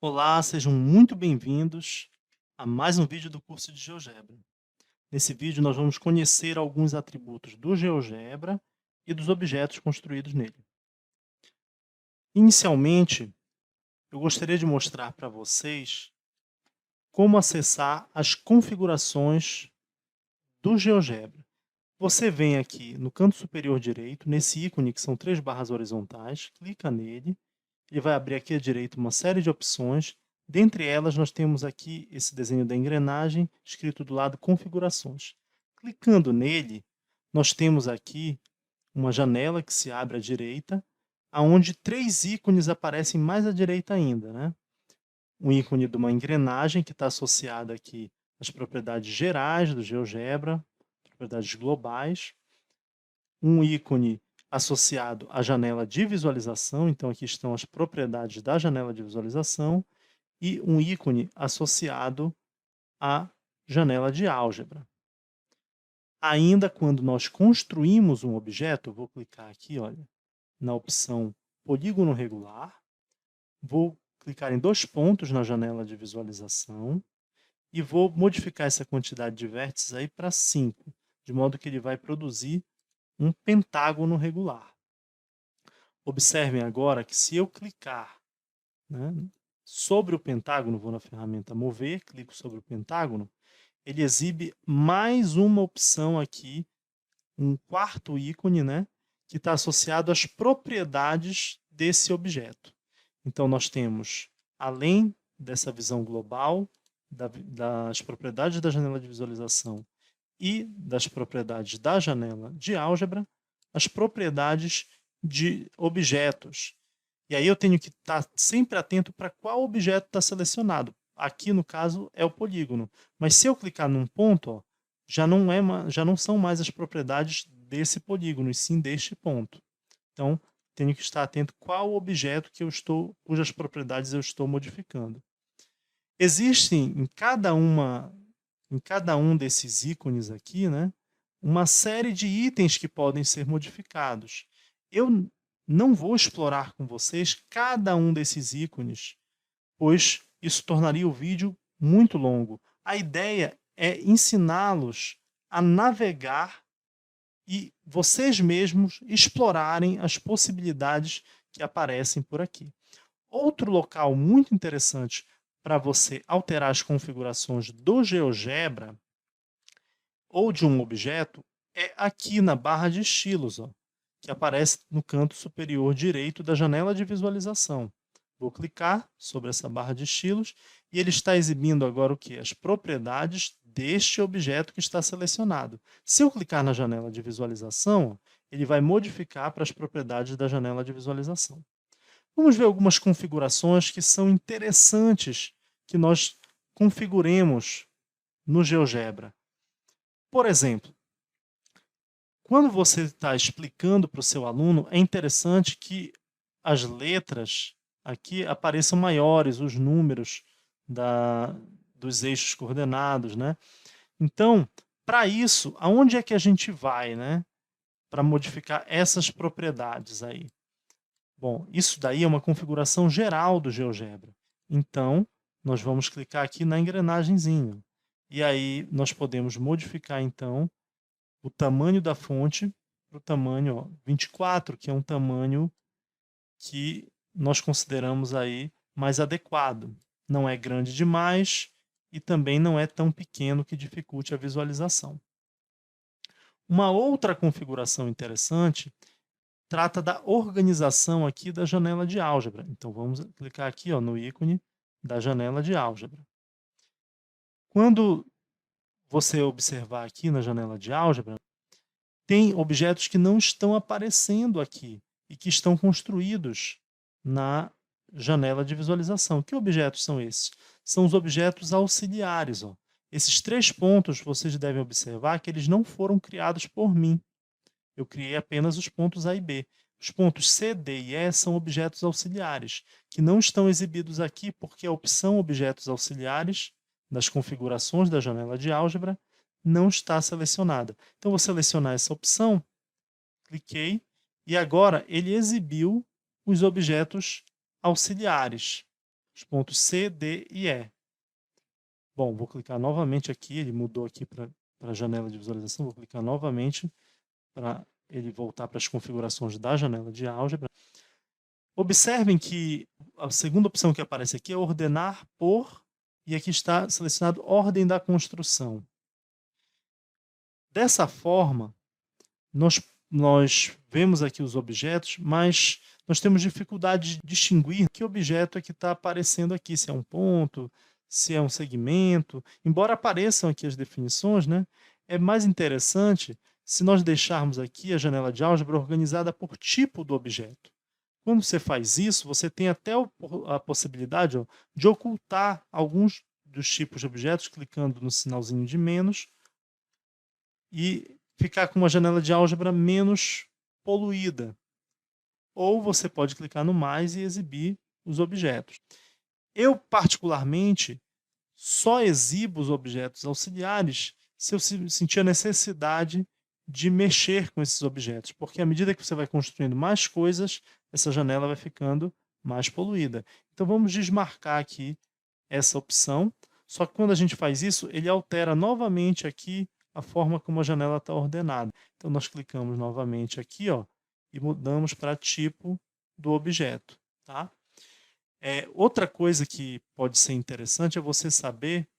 Olá, sejam muito bem-vindos a mais um vídeo do curso de GeoGebra. Nesse vídeo, nós vamos conhecer alguns atributos do GeoGebra e dos objetos construídos nele. Inicialmente, eu gostaria de mostrar para vocês como acessar as configurações do GeoGebra. Você vem aqui no canto superior direito, nesse ícone que são 3 barras horizontais, clica nele. Ele vai abrir aqui à direita uma série de opções. Dentre elas, nós temos aqui esse desenho da engrenagem, escrito do lado Configurações. Clicando nele, nós temos aqui uma janela que se abre à direita, onde 3 ícones aparecem mais à direita ainda, né? Um ícone de uma engrenagem, que está associada aqui às propriedades gerais do GeoGebra, propriedades globais. Um ícone associado à janela de visualização, então aqui estão as propriedades da janela de visualização, e um ícone associado à janela de álgebra. Ainda quando nós construímos um objeto, eu vou clicar aqui, olha, na opção polígono regular, vou clicar em 2 pontos na janela de visualização e vou modificar essa quantidade de vértices aí para 5, de modo que ele vai produzir um pentágono regular. Observem agora que se eu clicar, né, sobre o pentágono, vou na ferramenta mover, clico sobre o pentágono, ele exibe mais uma opção aqui, um quarto ícone, né, que está associado às propriedades desse objeto. Então, nós temos, além dessa visão global, das propriedades da janela de visualização e das propriedades da janela de álgebra, as propriedades de objetos. E aí eu tenho que estar sempre atento para qual objeto está selecionado. Aqui, no caso, é o polígono. Mas se eu clicar num ponto, ó, já não são mais as propriedades desse polígono, e sim deste ponto. Então, tenho que estar atento qual objeto cujas propriedades eu estou modificando. Existem em cada um desses ícones aqui, né, uma série de itens que podem ser modificados. Eu não vou explorar com vocês cada um desses ícones, pois isso tornaria o vídeo muito longo. A ideia é ensiná-los a navegar e vocês mesmos explorarem as possibilidades que aparecem por aqui. Outro local muito interessante para você alterar as configurações do GeoGebra ou de um objeto é aqui na barra de estilos, ó, que aparece no canto superior direito da janela de visualização. Vou clicar sobre essa barra de estilos e ele está exibindo agora o que? As propriedades deste objeto que está selecionado. Se eu clicar na janela de visualização, ele vai modificar para as propriedades da janela de visualização. Vamos ver algumas configurações que são interessantes que nós configuremos no GeoGebra. Por exemplo, quando você está explicando para o seu aluno, é interessante que as letras aqui apareçam maiores, os números dos eixos coordenados, né? Então, para isso, aonde é que a gente vai, né? Para modificar essas propriedades aí. Bom, isso daí é uma configuração geral do GeoGebra. Então, nós vamos clicar aqui na engrenagemzinha. E aí, nós podemos modificar, então, o tamanho da fonte para o tamanho 24, que é um tamanho que nós consideramos aí mais adequado. Não é grande demais e também não é tão pequeno que dificulte a visualização. Uma outra configuração interessante trata da organização aqui da janela de álgebra. Então, vamos clicar aqui no ícone da janela de álgebra. Quando você observar aqui na janela de álgebra, tem objetos que não estão aparecendo aqui e que estão construídos na janela de visualização. Que objetos são esses? São os objetos auxiliares. Ó. Esses 3 pontos, vocês devem observar que eles não foram criados por mim. Eu criei apenas os pontos A e B. Os pontos C, D e E são objetos auxiliares, que não estão exibidos aqui porque a opção Objetos Auxiliares, das configurações da janela de álgebra, não está selecionada. Então, vou selecionar essa opção, cliquei, e agora ele exibiu os objetos auxiliares. os pontos C, D e E. Bom, vou clicar novamente aqui, ele mudou aqui para a janela de visualização, vou clicar novamente para ele voltar para as configurações da janela de álgebra. Observem que a segunda opção que aparece aqui é ordenar por, e aqui está selecionado ordem da construção. Dessa forma, nós vemos aqui os objetos, mas nós temos dificuldade de distinguir que objeto é que está aparecendo aqui, se é um ponto, se é um segmento. Embora apareçam aqui as definições, né, é mais interessante se nós deixarmos aqui a janela de álgebra organizada por tipo do objeto. Quando você faz isso, você tem até a possibilidade de ocultar alguns dos tipos de objetos, clicando no sinalzinho de menos, e ficar com uma janela de álgebra menos poluída. Ou você pode clicar no mais e exibir os objetos. Eu, particularmente, só exibo os objetos auxiliares se eu sentir a necessidade de mexer com esses objetos, porque à medida que você vai construindo mais coisas, essa janela vai ficando mais poluída. Então vamos desmarcar aqui essa opção, só que quando a gente faz isso, ele altera novamente aqui a forma como a janela está ordenada. Então nós clicamos novamente aqui, ó, e mudamos para tipo do objeto. Tá? Outra coisa que pode ser interessante é você saber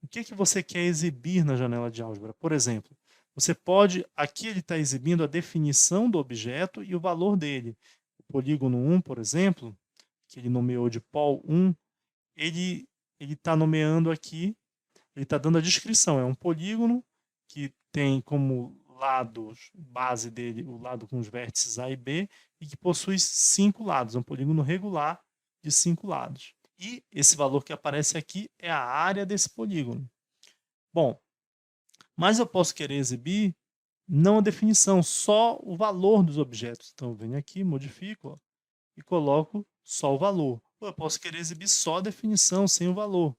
o que você quer exibir na janela de álgebra. Por exemplo, você pode, aqui ele está exibindo a definição do objeto e o valor dele. O polígono 1, por exemplo, que ele nomeou de pol 1, ele está nomeando aqui, ele está dando a descrição. É um polígono que tem como lados, base dele, o lado com os vértices A e B, e que possui 5 lados. É um polígono regular de 5 lados. E esse valor que aparece aqui é a área desse polígono. Bom, mas eu posso querer exibir não a definição, só o valor dos objetos. Então, eu venho aqui, modifico, ó, e coloco só o valor. Ou eu posso querer exibir só a definição, sem o valor.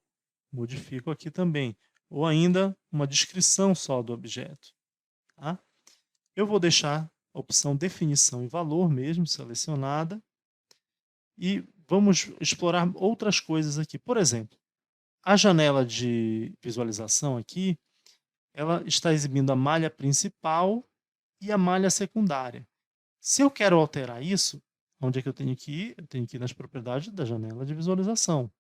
Modifico aqui também. Ou ainda, uma descrição só do objeto. Tá? Eu vou deixar a opção definição e valor mesmo selecionada. E vamos explorar outras coisas aqui. Por exemplo, a janela de visualização aqui, ela está exibindo a malha principal e a malha secundária. Se eu quero alterar isso, onde é que eu tenho que ir? Eu tenho que ir nas propriedades da janela de visualização.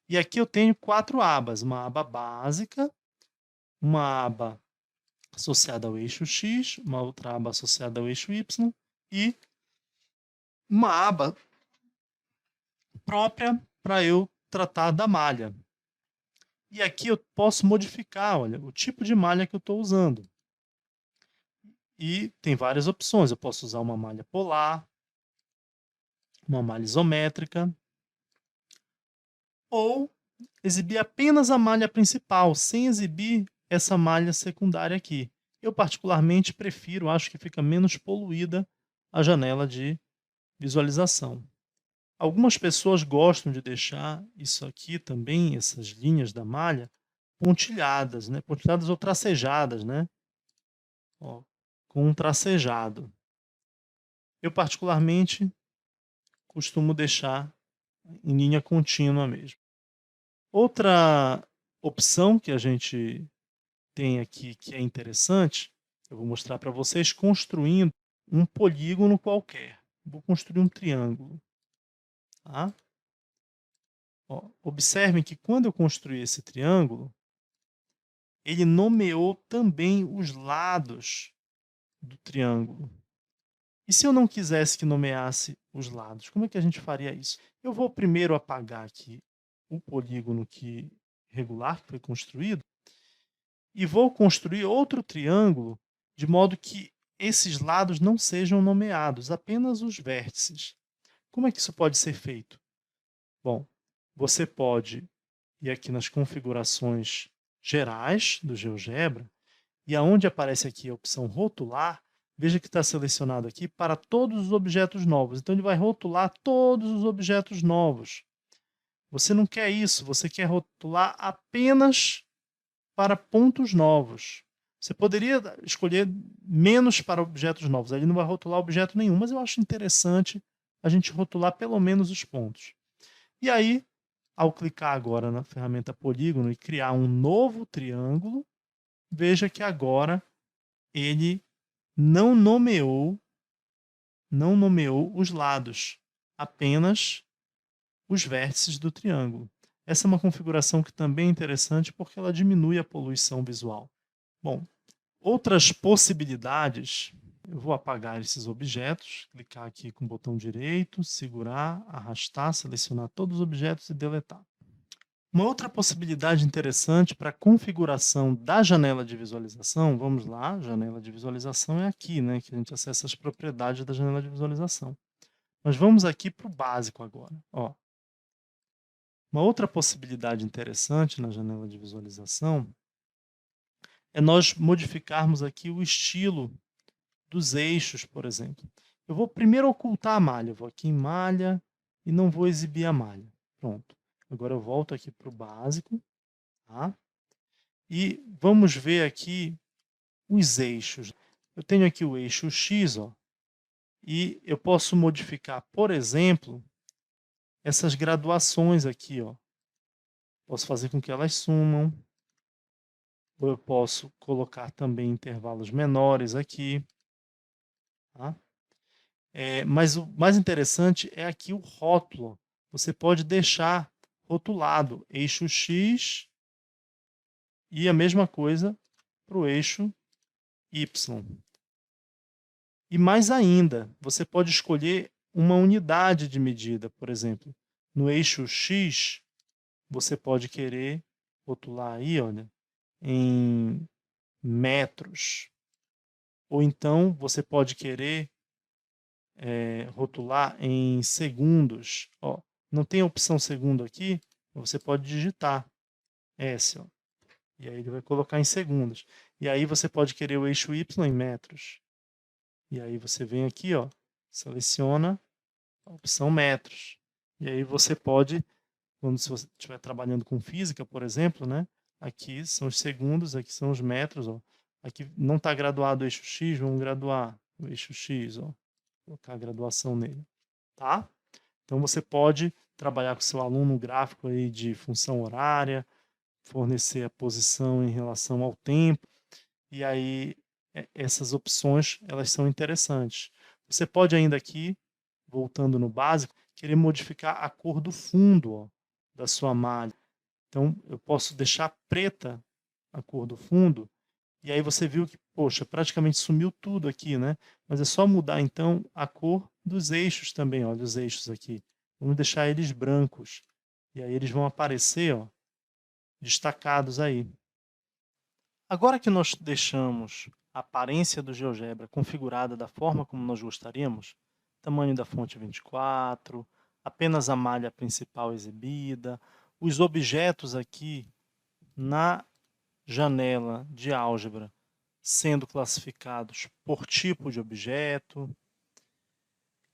E aqui eu tenho 4 abas, uma aba básica, uma aba associada ao eixo X, uma outra aba associada ao eixo Y e uma aba própria para eu tratar da malha. E aqui eu posso modificar, olha, o tipo de malha que eu estou usando. E tem várias opções. Eu posso usar uma malha polar, uma malha isométrica, ou exibir apenas a malha principal, sem exibir essa malha secundária aqui. Eu particularmente prefiro, acho que fica menos poluída a janela de visualização. Algumas pessoas gostam de deixar isso aqui também, essas linhas da malha, pontilhadas, né? Pontilhadas ou tracejadas, né? Ó, com um tracejado. Eu, particularmente, costumo deixar em linha contínua mesmo. Outra opção que a gente tem aqui que é interessante, eu vou mostrar para vocês construindo um polígono qualquer. Vou construir um triângulo. Tá? Ó, observem que quando eu construí esse triângulo, ele nomeou também os lados do triângulo. E se eu não quisesse que nomeasse os lados, como é que a gente faria isso? Eu vou primeiro apagar aqui o polígono regular que foi construído e vou construir outro triângulo de modo que esses lados não sejam nomeados, apenas os vértices. Como é que isso pode ser feito? Bom, você pode ir aqui nas configurações gerais do GeoGebra e aonde aparece aqui a opção rotular, veja que está selecionado aqui para todos os objetos novos. Então, ele vai rotular todos os objetos novos. Você não quer isso, você quer rotular apenas para pontos novos. Você poderia escolher menos para objetos novos, aí ele não vai rotular objeto nenhum, mas eu acho interessante a gente rotular pelo menos os pontos. E aí, ao clicar agora na ferramenta polígono e criar um novo triângulo, veja que agora ele não nomeou os lados, apenas os vértices do triângulo. Essa é uma configuração que também é interessante porque ela diminui a poluição visual. Bom, outras possibilidades, eu vou apagar esses objetos, clicar aqui com o botão direito, segurar, arrastar, selecionar todos os objetos e deletar. Uma outra possibilidade interessante para a configuração da janela de visualização, vamos lá, janela de visualização é aqui, né, que a gente acessa as propriedades da janela de visualização. Mas vamos aqui para o básico agora. Ó. Uma outra possibilidade interessante na janela de visualização é nós modificarmos aqui o estilo dos eixos, por exemplo. Eu vou primeiro ocultar a malha, eu vou aqui em malha e não vou exibir a malha. Pronto. Agora eu volto aqui para o básico, tá? E vamos ver aqui os eixos. Eu tenho aqui o eixo X, ó, e eu posso modificar, por exemplo, essas graduações aqui, ó. Posso fazer com que elas sumam, ou eu posso colocar também intervalos menores aqui. Tá? Mas o mais interessante é aqui o rótulo. Você pode deixar rotulado eixo X e a mesma coisa para o eixo Y. E mais ainda, você pode escolher uma unidade de medida, por exemplo. No eixo X, você pode querer rotular aí, olha, em metros. Ou então, você pode querer rotular em segundos. Ó, não tem a opção segundo aqui, você pode digitar S, ó, e aí ele vai colocar em segundos. E aí você pode querer o eixo Y em metros. E aí você vem aqui, ó, seleciona a opção metros. E aí você pode, quando se você estiver trabalhando com física, por exemplo, né, aqui são os segundos, aqui são os metros. Ó. Aqui não está graduado o eixo X, vamos graduar o eixo X. Ó. Colocar a graduação nele. Tá? Então você pode trabalhar com seu aluno um gráfico aí de função horária, fornecer a posição em relação ao tempo, e aí essas opções elas são interessantes. Você pode ainda aqui, voltando no básico, querer modificar a cor do fundo, ó, da sua malha. Então eu posso deixar preta a cor do fundo, e aí você viu que, poxa, praticamente sumiu tudo aqui, né? Mas é só mudar então a cor dos eixos também, olha os eixos aqui. Vamos deixar eles brancos. E aí eles vão aparecer, ó, destacados aí. Agora que nós deixamos a aparência do GeoGebra configurada da forma como nós gostaríamos, tamanho da fonte 24, apenas a malha principal exibida, os objetos aqui na janela de álgebra sendo classificados por tipo de objeto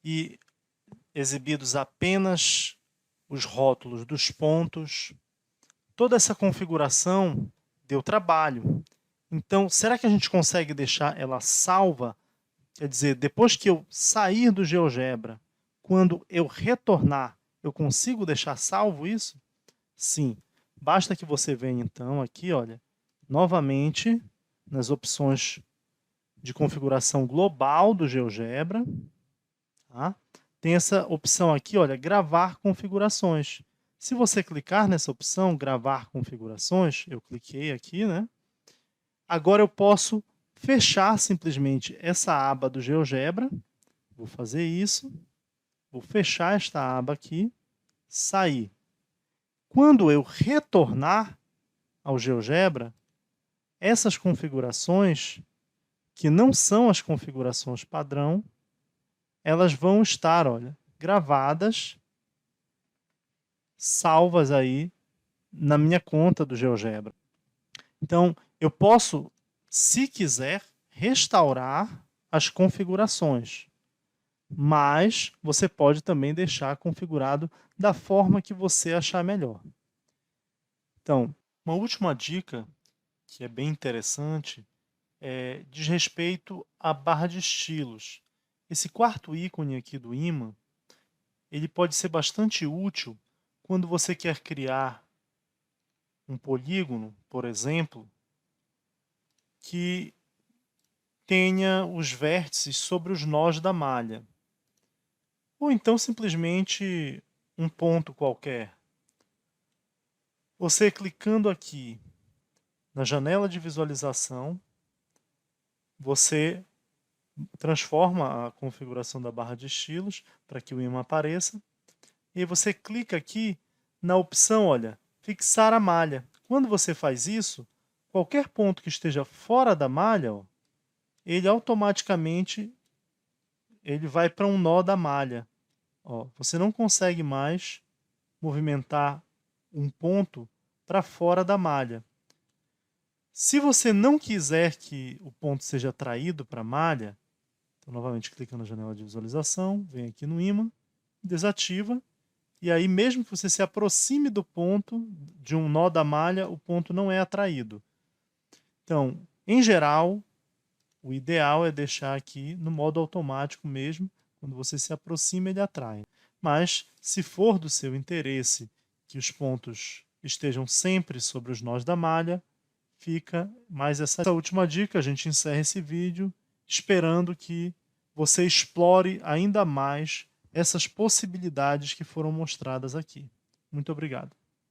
e exibidos apenas os rótulos dos pontos. Toda essa configuração deu trabalho. Então, será que a gente consegue deixar ela salva? Quer dizer, depois que eu sair do GeoGebra, quando eu retornar, eu consigo deixar salvo isso? Sim. Basta que você venha, então, aqui, olha, novamente, nas opções de configuração global do GeoGebra. Tá? Tem essa opção aqui, olha, gravar configurações. Se você clicar nessa opção, gravar configurações, eu cliquei aqui, né? Agora eu posso fechar simplesmente essa aba do GeoGebra. Vou fazer isso. Vou fechar esta aba aqui, sair. Quando eu retornar ao GeoGebra, essas configurações, que não são as configurações padrão, elas vão estar, olha, gravadas, salvas aí na minha conta do GeoGebra. Então, eu posso, se quiser, restaurar as configurações, mas você pode também deixar configurado da forma que você achar melhor. Então, uma última dica que é bem interessante diz respeito à barra de estilos. Esse quarto ícone aqui do ímã, ele pode ser bastante útil quando você quer criar um polígono, por exemplo, que tenha os vértices sobre os nós da malha. Ou então simplesmente um ponto qualquer. Você clicando aqui na janela de visualização, você transforma a configuração da barra de estilos para que o ímã apareça. E você clica aqui na opção, olha, fixar a malha. Quando você faz isso, qualquer ponto que esteja fora da malha, ó, ele automaticamente vai para um nó da malha. Ó, você não consegue mais movimentar um ponto para fora da malha. Se você não quiser que o ponto seja atraído para a malha, então novamente clica na janela de visualização, vem aqui no ímã, desativa, e aí mesmo que você se aproxime do ponto, de um nó da malha, o ponto não é atraído. Então, em geral, o ideal é deixar aqui no modo automático mesmo, quando você se aproxima ele atrai. Mas, se for do seu interesse que os pontos estejam sempre sobre os nós da malha, fica mais essa última dica. A gente encerra esse vídeo esperando que você explore ainda mais essas possibilidades que foram mostradas aqui. Muito obrigado.